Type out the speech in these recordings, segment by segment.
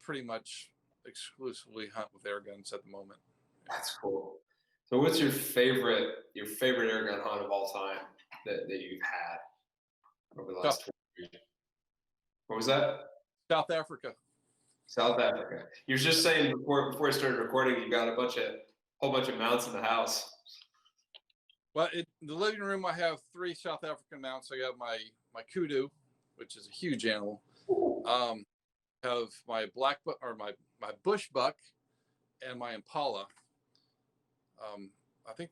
pretty much exclusively hunt with air guns at the moment. That's cool. So what's your favorite air gun hunt of all time that you've had over the South, last 20 years? What was that? South Africa. South Africa. You were just saying before I started recording, you got whole bunch of mounts in the house. Well, in the living room, I have 3 South African mounts. I got my kudu, which is a huge animal. Have my black or my bush buck, and my impala. I think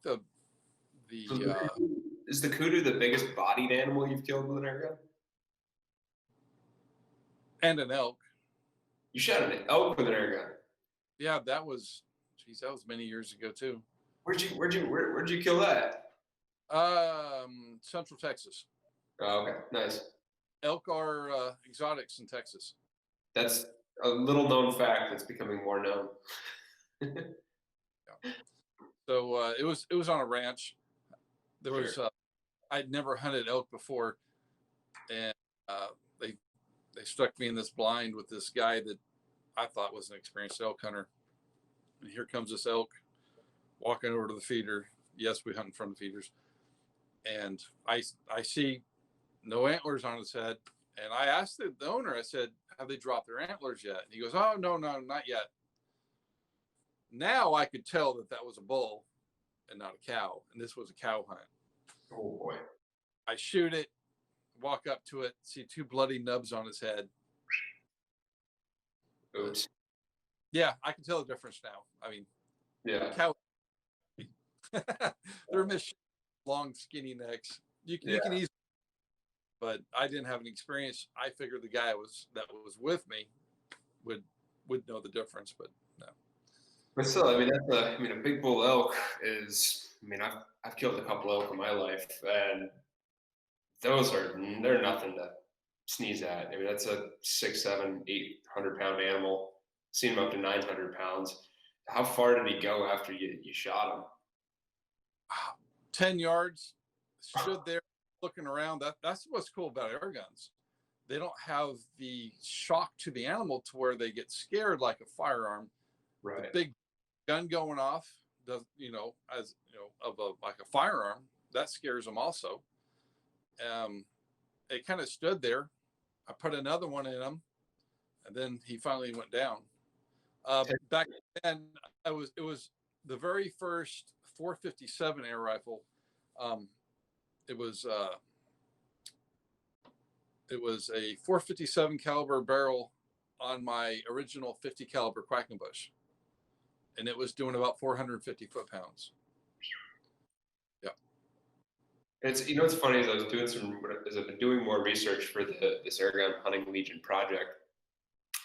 Is the kudu the biggest bodied animal you've killed with an air gun? and an elk. You shot an elk with an air gun. Yeah, that was many years ago too. Where'd you kill that? Central Texas. Oh, okay, nice. Elk are exotics in Texas. That's a little known fact that's becoming more known. Yeah. So it was on a ranch. There was Sure. I'd never hunted elk before, and they stuck me in this blind with this guy that I thought was an experienced elk hunter. And here comes this elk walking over to the feeder. Yes, we hunt in front of feeders, and I see no antlers on his head. And I asked the owner, I said, have they dropped their antlers yet? And he goes, oh, no, not yet. Now I could tell that was a bull and not a cow. And this was a cow hunt. Oh boy. I shoot it, walk up to it, see 2 bloody nubs on his head. Oops. Yeah, I can tell the difference now. I mean, Yeah. cow, they're long, skinny necks. You can easily, but I didn't have any experience. I figured the guy that was with me would know the difference, but no. But still, I mean, a big bull elk is. I mean, I've killed a couple elk in my life, and they're nothing to sneeze at. I mean, that's a 6, 7, 800-pound animal. Seen him up to 900 pounds. How far did he go after you shot him? 10 yards, stood there looking around. That's what's cool about air guns. They don't have the shock to the animal to where they get scared like a firearm. Right. The big gun going off does, like a firearm, that scares them also. It kind of stood there. I put another one in him, and then he finally went down. Back then, it was the very first 457 air rifle. It was a 457 caliber barrel on my original 50 caliber Quackenbush, and it was doing about 450 foot-pounds. Yeah. It's what's funny is I've been doing more research for this Airgun Hunting Legion project,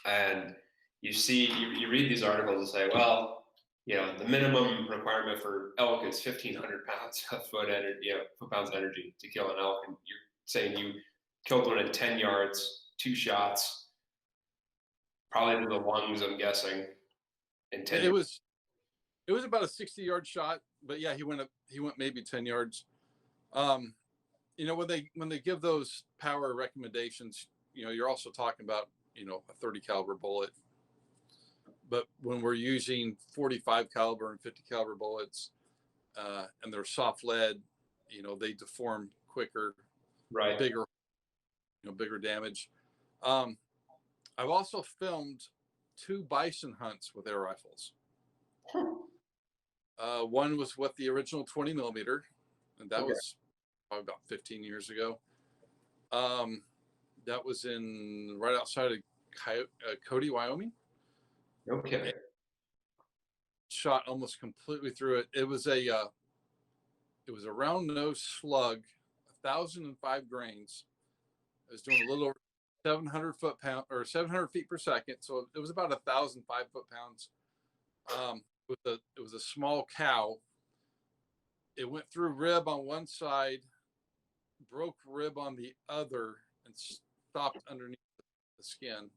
and you read these articles and say, well, the minimum requirement for elk is 1,500 pounds of foot-pounds energy to kill an elk, and you're saying you killed one in 10 yards, 2 shots, probably to the lungs, I'm guessing. In 10 yards. It was about a 60-yard shot, but yeah, he went maybe 10 yards. When they give those power recommendations, you're also talking about a 30 caliber bullet. But when we're using 45 caliber and 50 caliber bullets, and they're soft lead, they deform quicker, Right. bigger damage. I've also filmed 2 bison hunts with air rifles. One was with the original 20 millimeter, and that was probably about 15 years ago. That was right outside of Cody, Wyoming. Okay. And shot almost completely through it. It was a round nose slug, 1,005 grains. It was doing a little over 700 feet per second. So it was about 1,005 foot-pounds. It was a small cow. It went through rib on one side, broke rib on the other, and stopped underneath the skin.